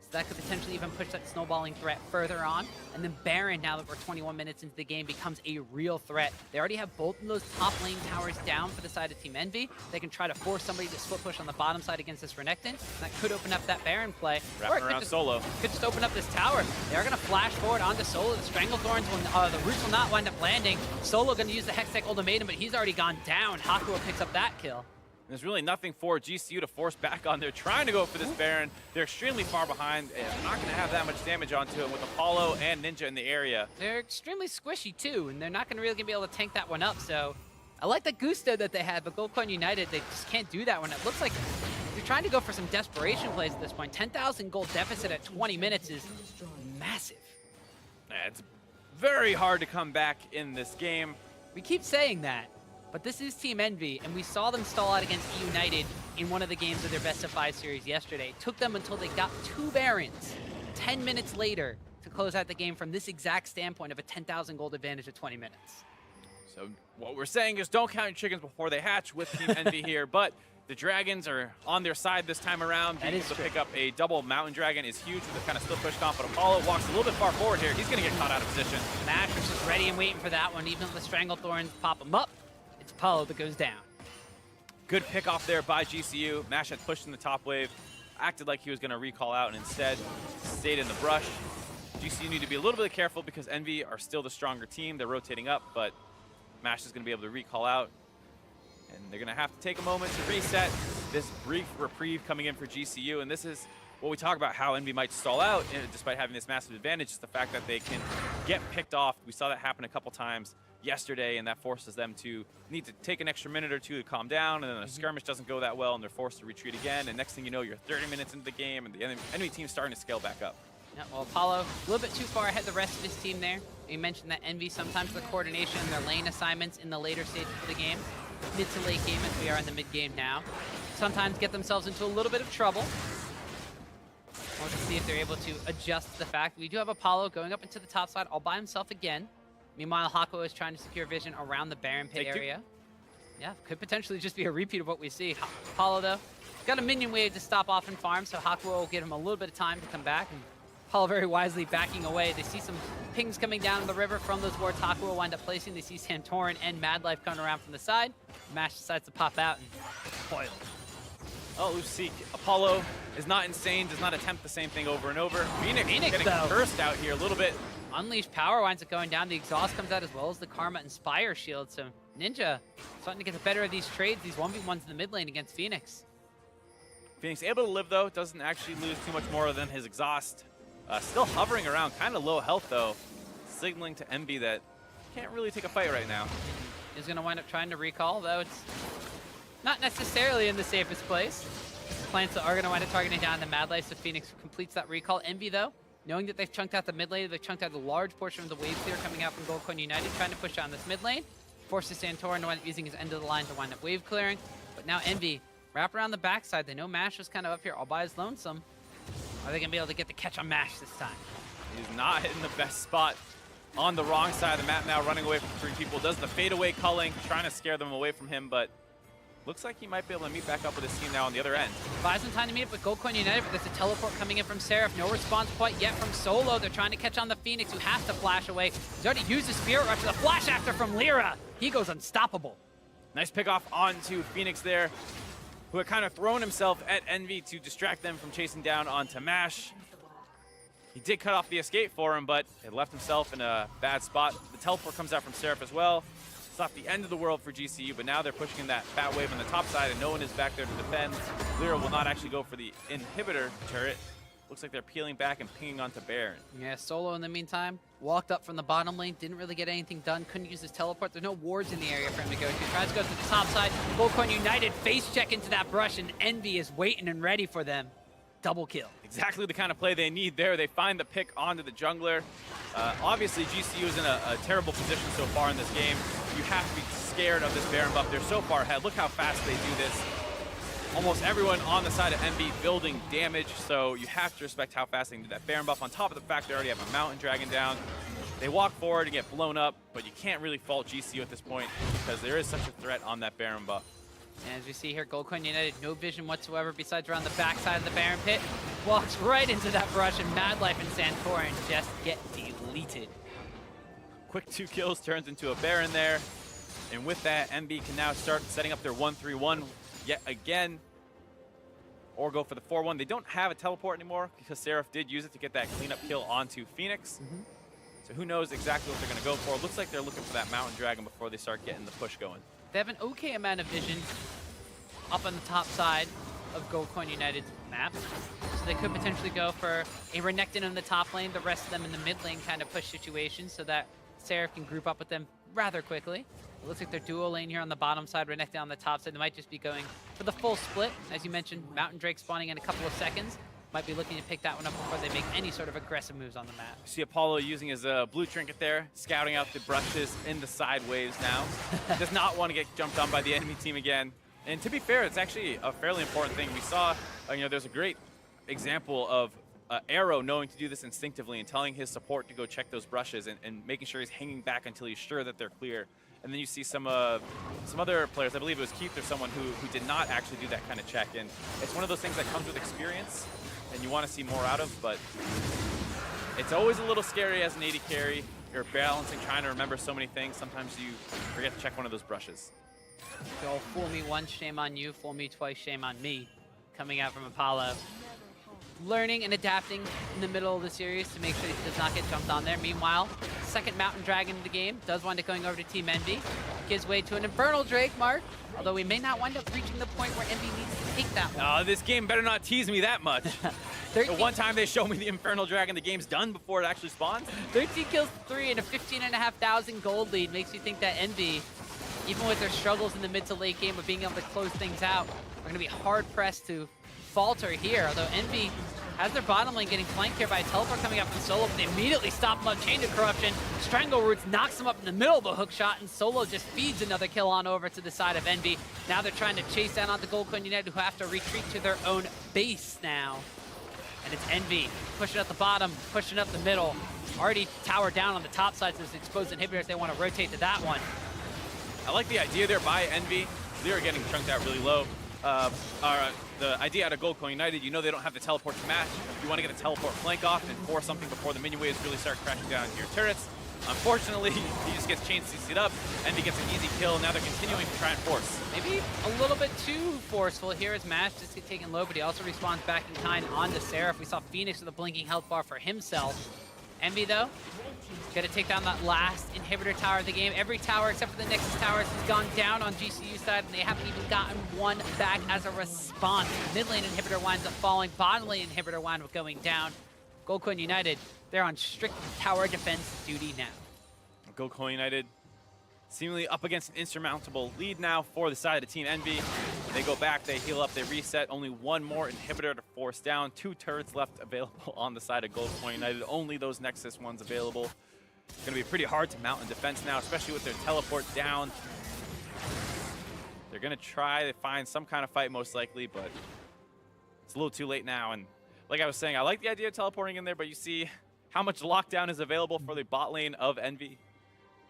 So that could potentially even push that snowballing threat further on. And then Baron, now that we're 21 minutes into the game, becomes a real threat. They already have both of those top lane towers down for the side of Team Envy. They can try to force somebody to split push on the bottom side against this Renekton. That could open up that Baron play. Wrapping around Solo. Could just open up this tower. They are going to flash forward onto Solo. The Stranglethorns, the roots will not wind up landing. Solo going to use the Hextech Ultimatum, but he's already gone down. Hakuo picks up that kill. There's really nothing for GCU to force back on. They're trying to go for this Baron. They're extremely far behind and not going to have that much damage onto him with Apollo and Ninja in the area. They're extremely squishy too, and they're not going to really be able to tank that one up. So I like the gusto that they had, but Goldcoin United, they just can't do that one. It looks like they're trying to go for some desperation plays at this point. 10,000 gold deficit at 20 minutes is massive. Yeah, it's very hard to come back in this game. We keep saying that. But this is Team Envy, and we saw them stall out against United in one of the games of their best-of-5 series yesterday. It took them until they got 2 Barons 10 minutes later to close out the game from this exact standpoint of a 10,000 gold advantage at 20 minutes. So what we're saying is don't count your chickens before they hatch with Team Envy here, but the Dragons are on their side this time around. Being able to pick up a double Mountain Dragon is huge with the kind of still push comp, but Apollo walks a little bit far forward here. He's going to get caught out of position. Mash is just ready and waiting for that one, even though the Stranglethorns pop him up. It's Apollo that goes down. Good pick off there by GCU. Mash had pushed in the top wave, acted like he was going to recall out, and instead stayed in the brush. GCU need to be a little bit careful because Envy are still the stronger team. They're rotating up, but Mash is going to be able to recall out. And they're going to have to take a moment to reset. This brief reprieve coming in for GCU, and this is what we talk about, how Envy might stall out despite having this massive advantage, is the fact that they can get picked off. We saw that happen a couple times yesterday, and that forces them to need to take an extra minute or two to calm down, and then a skirmish doesn't go that well, and they're forced to retreat again, and next thing you know, you're 30 minutes into the game, and the enemy team's starting to scale back up. Yeah, well, Apollo, a little bit too far ahead of the rest of his team there. You mentioned that Envy, sometimes the coordination, their lane assignments in the later stages of the game, mid to late game as we are in the mid game now, sometimes get themselves into a little bit of trouble. We'll just see if they're able to adjust to the fact we do have Apollo going up into the top side all by himself again. Meanwhile, Hakuo is trying to secure vision around the Baron Pit area. Yeah, could potentially just be a repeat of what we see. Apollo, though, got a minion wave to stop off and farm, so Hakuo will give him a little bit of time to come back. And Apollo very wisely backing away. They see some pings coming down the river from those wards Hakuo will wind up placing. They see Santorin and Mad Life coming around from the side. Mash decides to pop out and foil. Oh, Lucy, Apollo is not insane, does not attempt the same thing over and over. Phoenix getting though, cursed out here a little bit. Unleashed power winds up going down. The exhaust comes out as well as the Karma Inspire shield. So Ninja starting to get the better of these trades, these 1v1s in the mid lane against Phoenix. Phoenix able to live though, doesn't actually lose too much more than his exhaust. Still hovering around, kind of low health though, signaling to Envy that can't really take a fight right now. He's going to wind up trying to recall, though it's not necessarily in the safest place. Plants are going to wind up targeting down the Mad Life, so Phoenix completes that recall. Envy, though, knowing that they've chunked out the mid lane, they've chunked out a large portion of the wave clear coming out from Goldcoin United, trying to push down this mid lane. Forces Santorin to wind up using his end of the line to wind up wave clearing. But now Envy, wrap around the backside. They know Mash is kind of up here all by his lonesome. Are they going to be able to get the catch on Mash this time? He's not in the best spot on the wrong side of the map now, running away from 3 people. Does the fadeaway culling, trying to scare them away from him, but looks like he might be able to meet back up with his team now on the other end. Buys some time to meet up with Goldcoin United, but there's a teleport coming in from Seraph. No response quite yet from Solo. They're trying to catch on the Phoenix, who has to flash away. He's already used his Spirit Rush. The flash after from Lyra. He goes unstoppable. Nice pick off onto Phoenix there, who had kind of thrown himself at Envy to distract them from chasing down onto Mash. He did cut off the escape for him, but it left himself in a bad spot. The teleport comes out from Seraph as well. It's not the end of the world for GCU, but now they're pushing in that bat wave on the top side, and no one is back there to defend. Lyra will not actually go for the inhibitor turret. Looks like they're peeling back and pinging onto Baron. Yeah, Solo in the meantime walked up from the bottom lane, didn't really get anything done, couldn't use his teleport. There's no wards in the area for him to go to. Tries to go to the top side. Goldcoin United face check into that brush, and Envy is waiting and ready for them. Double kill. Exactly the kind of play they need there. They find the pick onto the jungler. Obviously, GCU is in a terrible position so far in this game. You have to be scared of this Baron buff. They're so far ahead. Look how fast they do this. Almost everyone on the side of Envy building damage, so you have to respect how fast they can do that Baron buff. On top of the fact they already have a Mountain Dragon down. They walk forward and get blown up, but you can't really fault GCU at this point because there is such a threat on that Baron buff. And as we see here, Goldcoin United, no vision whatsoever besides around the backside of the Baron pit. Walks right into that brush, and Mad Life and Santorin just get deleted. Quick 2 kills turns into a Baron there. And with that, MB can now start setting up their 1-3-1 yet again. Or go for the 4-1. They don't have a teleport anymore because Seraph did use it to get that cleanup kill onto Phoenix. So who knows exactly what they're going to go for. Looks like they're looking for that Mountain Dragon before they start getting the push going. They have an okay amount of vision up on the top side of Goldcoin United's map. So they could potentially go for a Renekton in the top lane, the rest of them in the mid lane kind of push situation so that Seraph can group up with them rather quickly. It looks like they're dual lane here on the bottom side, Renekton on the top side. They might just be going for the full split. As you mentioned, Mountain Drake spawning in a couple of seconds. Might be looking to pick that one up before they make any sort of aggressive moves on the map. See Apollo using his blue trinket there, scouting out the brushes in the side waves now. Does not want to get jumped on by the enemy team again. And to be fair, it's actually a fairly important thing. We saw, there's a great example of Arrow knowing to do this instinctively and telling his support to go check those brushes and making sure he's hanging back until he's sure that they're clear. And then you see some other players, I believe it was Keith or someone who did not actually do that kind of check. And it's one of those things that comes with experience and you want to see more out of, but it's always a little scary as an AD carry. You're balancing, trying to remember so many things. Sometimes you forget to check one of those brushes. Go fool me once, shame on you. Fool me twice, shame on me. Coming out from Apollo. Learning and adapting in the middle of the series to make sure he does not get jumped on there. Meanwhile, second Mountain Dragon in the game does wind up going over to Team Envy. Gives way to an Infernal Drake, Mark. Although we may not wind up reaching the point where Envy needs to take that one. Oh, this game better not tease me that much. The one time they show me the Infernal Dragon, the game's done before it actually spawns. 13 kills to 3 and a 15,500 gold lead makes you think that Envy, even with their struggles in the mid to late game of being able to close things out, are going to be hard pressed to falter here. Although Envy has their bottom lane getting flanked here by a teleport coming up from Solo, but they immediately stop him on Chain of Corruption. Strangle Roots knocks him up in the middle of a hook shot, and Solo just feeds another kill on over to the side of Envy. Now they're trying to chase down on the Goldcoin United, who have to retreat to their own base now. And it's Envy pushing up the bottom, pushing up the middle. Already towered down on the top side, so this exposed inhibitor if they want to rotate to that one. I like the idea there by Envy. They're getting chunked out really low. The idea out of Goldcoin United, you know they don't have the teleport to match. You want to get a teleport flank off and force something before the minion waves really start crashing down into your turrets. Unfortunately, he just gets chain CC'd up. Envy gets an easy kill. Now they're continuing to try and force. Maybe a little bit too forceful here as Mash just gets taken low, but he also responds back in kind onto Seraph. We saw Phoenix with a blinking health bar for himself. Envy, though, got to take down that last inhibitor tower of the game. Every tower except for the Nexus towers has gone down on GCU side, and they haven't even gotten one back as a response. Mid lane inhibitor winds up falling. Bottom lane inhibitor winds up going down. Goldcoin United, they're on strict tower defense duty now. Goldcoin United seemingly up against an insurmountable lead now for the side of Team Envy. They go back, they heal up, they reset. Only one more inhibitor to force down. 2 turrets left available on the side of Goldcoin United. Only those Nexus ones available. It's going to be pretty hard to mount in defense now, especially with their teleport down. They're going to try to find some kind of fight most likely, but it's a little too late now. And like I was saying, I like the idea of teleporting in there, but you see how much lockdown is available for the bot lane of Envy.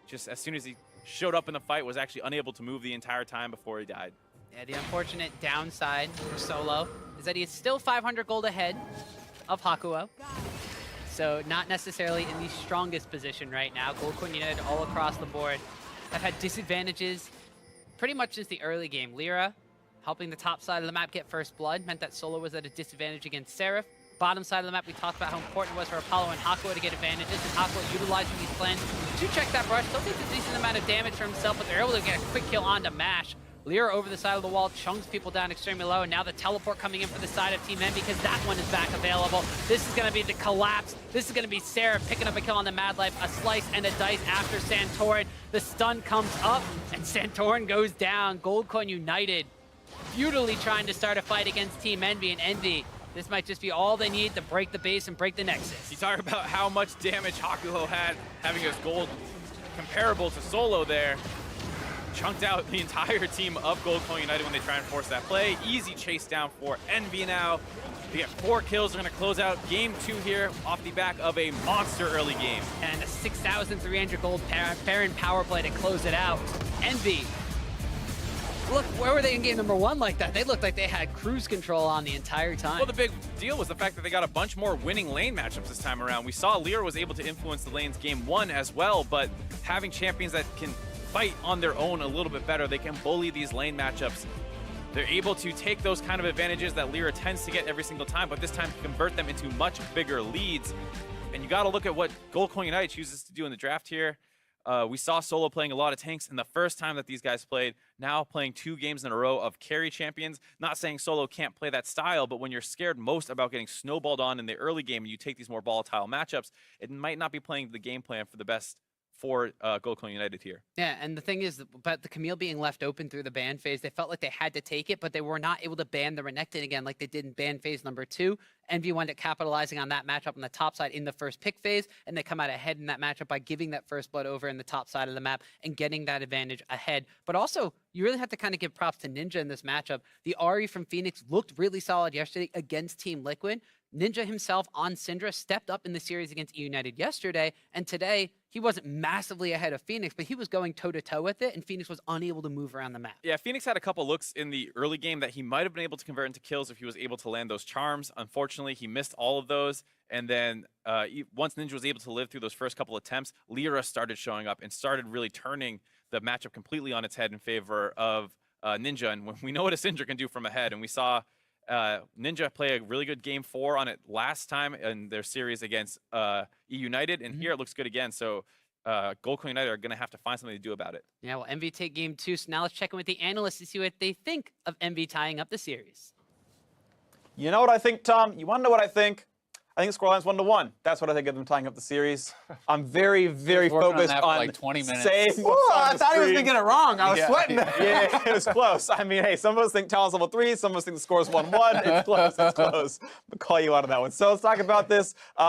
Just as soon as he showed up in the fight, was actually unable to move the entire time before he died. Yeah, the unfortunate downside for Solo is that he is still 500 gold ahead of Hakuo. So not necessarily in the strongest position right now. Gold Coin United all across the board have had disadvantages pretty much since the early game. Lyra helping the top side of the map get first blood meant that Solo was at a disadvantage against Seraph. Bottom side of the map, we talked about how important it was for Apollo and Hakuo to get advantages, and Hakuo utilizing these plans to check that brush. Still takes a decent amount of damage for himself, but they're able to get a quick kill onto Mash. Lyra over the side of the wall chunks people down extremely low, and now the teleport coming in for the side of Team Envy because that one is back available. This is going to be the collapse. This is going to be Sarah picking up a kill on the Mad Life, a slice and a dice after Santorin. The stun comes up, and Santorin goes down. Gold Coin United futilely trying to start a fight against Team Envy, and Envy, this might just be all they need to break the base and break the Nexus. You talk about how much damage Hakuho had, having his gold comparable to Solo there. Chunked out the entire team of Gold Coin United when they try and force that play. Easy chase down for Envy now. They get 4 kills. They're going to close out game 2 here off the back of a monster early game. And a 6,300 gold Baron power play to close it out. Envy. Look, where were they in game number 1 like that? They looked like they had cruise control on the entire time. Well, the big deal was the fact that they got a bunch more winning lane matchups this time around. We saw Lyra was able to influence the lanes game 1 as well, but having champions that can fight on their own a little bit better, they can bully these lane matchups. They're able to take those kind of advantages that Lyra tends to get every single time, but this time convert them into much bigger leads. And you got to look at what Gold Coin United chooses to do in the draft here. We saw Solo playing a lot of tanks in the first time that these guys played, now playing 2 games in a row of carry champions. Not saying Solo can't play that style, but when you're scared most about getting snowballed on in the early game and you take these more volatile matchups, it might not be playing the game plan for the best for Gold Coin United here. Yeah, and the thing is, about the Camille being left open through the ban phase, they felt like they had to take it, but they were not able to ban the Renekton again like they did in ban phase number 2. Envy wound up capitalizing on that matchup on the top side in the first pick phase, and they come out ahead in that matchup by giving that first blood over in the top side of the map and getting that advantage ahead. But also, you really have to kind of give props to Ninja in this matchup. The Ahri from Phoenix looked really solid yesterday against Team Liquid. Ninja himself on Syndra stepped up in the series against E United yesterday, and today he wasn't massively ahead of Phoenix, but he was going toe-to-toe with it, and Phoenix was unable to move around the map. Yeah, Phoenix had a couple looks in the early game that he might have been able to convert into kills if he was able to land those charms. Unfortunately, he missed all of those, and then once Ninja was able to live through those first couple attempts, Lyra started showing up and started really turning the matchup completely on its head in favor of Ninja, and we know what a Syndra can do from ahead, and we saw Ninja play a really good game 4 on it last time in their series against E United, and here it looks good again. So Gold Coin United are going to have to find something to do about it. Yeah, well, Envy take game 2, so now let's check in with the analysts to see what they think of Envy tying up the series. You know what I think, Tom? You want to know what I think? I think the scoreline's 1-1. That's what I think of them tying up the series. I'm very, very focused on like 20 minutes. saying Ooh, I thought he was going to get it wrong. I was sweating. Yeah, it was close. I mean, hey, some of us think talent's level 3, some of us think the score is 1-1. It's close, it's close. I'll call you out on that one. So let's talk about this. Envy,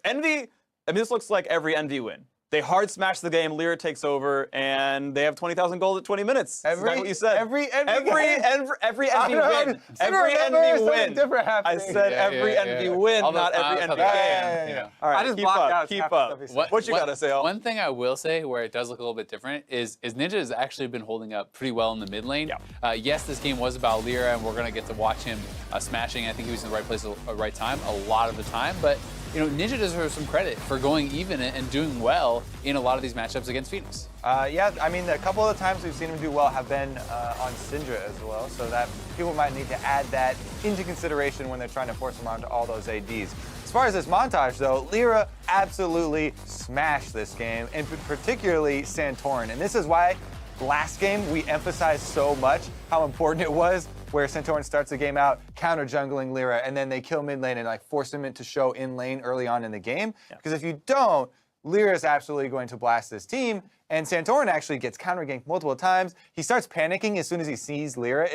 I mean, this looks like every Envy win. They hard smash the game, Lyra takes over, and they have 20,000 gold at 20 minutes. That's what you said. Every Envy win. Every Envy win. I said every Envy win, not every Envy game. Yeah. All right, I just blocked out keep half up. the stuff he said. What you gotta say, Al? One thing I will say where it does look a little bit different is Ninja has actually been holding up pretty well in the mid lane. Yeah. Yes, this game was about Lyra, and we're going to get to watch him smashing. I think he was in the right place at the right time a lot of the time, but you know, Ninja deserves some credit for going even and doing well in a lot of these matchups against Phoenix. Yeah, I mean, a couple of the times we've seen him do well have been on Syndra as well, so that people might need to add that into consideration when they're trying to force him onto all those ADs. As far as this montage, though, Lyra absolutely smashed this game, and particularly Santorin. And this is why last game we emphasized so much how important it was where Santorin starts the game out counter jungling Lyra, and then they kill mid lane and like force him to show in lane early on in the game. Because if you don't, Lyra is absolutely going to blast this team, and Santorin actually gets counter ganked multiple times. He starts panicking as soon as he sees Lyra,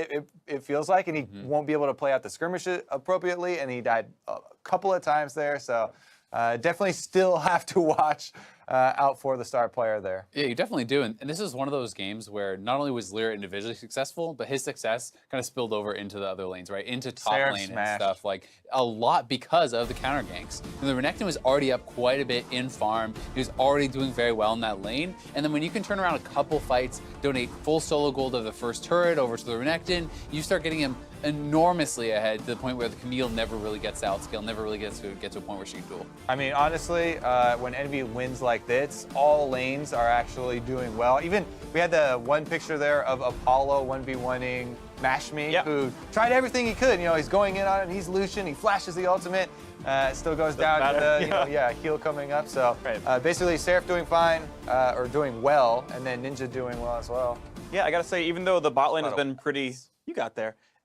it feels like, and he won't be able to play out the skirmish appropriately, and he died a couple of times there. So definitely still have to watch out for the star player there. Yeah, you definitely do. And this is one of those games where not only was Lyra individually successful, but his success kind of spilled over into the other lanes, right? Into top Seraph lane smashed. and stuff. Like, a lot because of the counter ganks. And the Renekton was already up quite a bit in farm. He was already doing very well in that lane. And then when you can turn around a couple fights, donate full solo gold of the first turret over to the Renekton, you start getting him enormously ahead to the point where the Camille never really gets to outscale, never really gets to a point where she can duel. I mean, honestly, when Envy wins like this, all lanes are actually doing well. Even we had the one picture there of Apollo 1v1ing Mashme, who tried everything he could. You know, he's going in on it, he's Lucian, he flashes the ultimate, it still goes down to the heal coming up. So basically, Seraph doing fine, or doing well, and then Ninja doing well as well. Yeah, I gotta say, even though the bot lane has been pretty,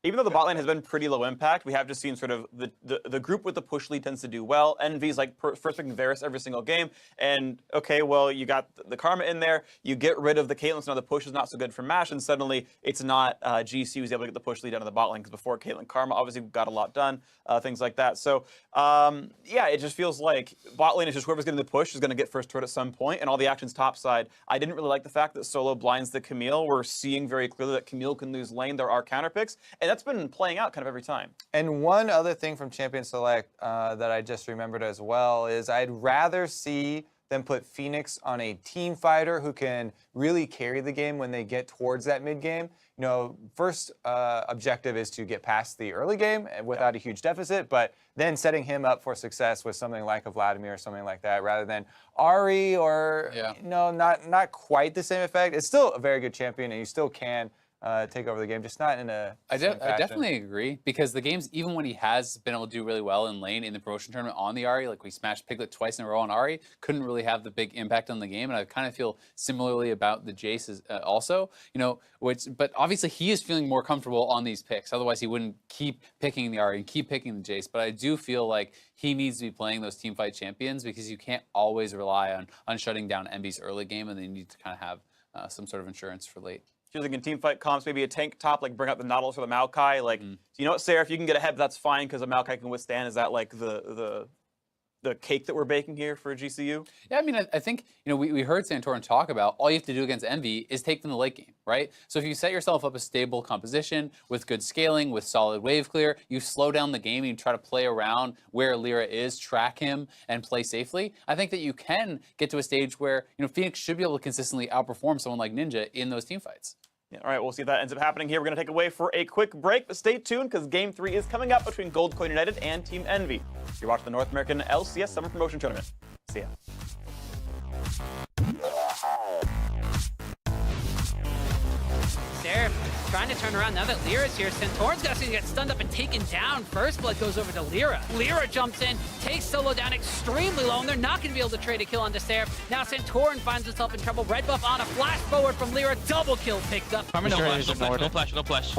even though the bot lane has been pretty low impact, we have just seen sort of the group with the push lead tends to do well. Envy's like first picking Varus every single game, and okay, well, you got the Karma in there, you get rid of the Caitlyn, so now the push is not so good for Mash, and suddenly it's not GCU who's able to get the push lead out of the bot lane, because before Caitlyn, Karma obviously got a lot done, things like that. So yeah, it just feels like bot lane is just whoever's getting the push is going to get first turret at some point, and all the actions top side. I didn't really like the fact that solo blinds the Camille. We're seeing very clearly that Camille can lose lane. There are counter picks, and that's been playing out kind of every time. And one other thing from Champion Select that I just remembered as well is I'd rather see them put Phoenix on a team fighter who can really carry the game when they get towards that mid game. You know, first objective is to get past the early game without a huge deficit, but then setting him up for success with something like a Vladimir or something like that, rather than Ari or no, not quite the same effect. It's still a very good champion, and you still can take over the game, just not in a I definitely agree, because the games, even when he has been able to do really well in lane in the promotion tournament on the Ahri, like we smashed Piglet twice in a row on Ahri, couldn't really have the big impact on the game. And I kind of feel similarly about the Jace also, you know, but obviously he is feeling more comfortable on these picks. Otherwise he wouldn't keep picking the Ahri and keep picking the Jace. But I do feel like he needs to be playing those teamfight champions, because you can't always rely on shutting down Envy's early game, and they need to kind of have some sort of insurance for late. She's like in team fight comps, maybe a tank top, like bring out the Nautilus or the Maokai. Like, you know what, Sarah, if you can get ahead, that's fine, because a Maokai can withstand. Is that like the cake that we're baking here for GCU? Yeah, I mean, I think, you know, we heard Santorin talk about all you have to do against Envy is take them the late game, right? So if you set yourself up a stable composition with good scaling, with solid wave clear, you slow down the game and you try to play around where Lyra is, track him, and play safely, I think that you can get to a stage where, you know, Phoenix should be able to consistently outperform someone like Ninja in those team fights. Yeah, all right, we'll see if that ends up happening here. We're going to take away for a quick break, but stay tuned, because Game 3 is coming up between Gold Coin United and Team Envy. You're watching the North American LCS Summer Promotion Tournament. See ya. Seraph trying to turn around now that Lyra's here. Santorin's got to get stunned up and taken down. First blood goes over to Lyra. Lyra jumps in, takes Solo down extremely low, and they're not going to be able to trade a kill onto Seraph. Now Santorin finds himself in trouble. Red buff on a flash forward from Lyra. Double kill picked up. No flash.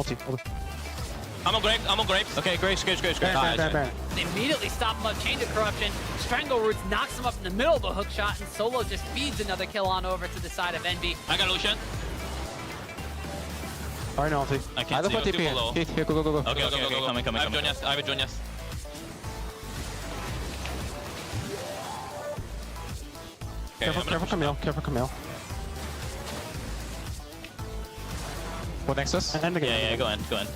I'm on grapes. Okay, grapes. They immediately stop him up, Chain of Corruption. Strangle Roots knocks him up in the middle of a hook shot, and Solo just feeds another kill on over to the side of Envy. I got Lucian. Alright, no, I can't see. TP here. Go. Okay, coming. I have Jonias. Careful, Camille. What Nexus? And then the game. Yeah, go in.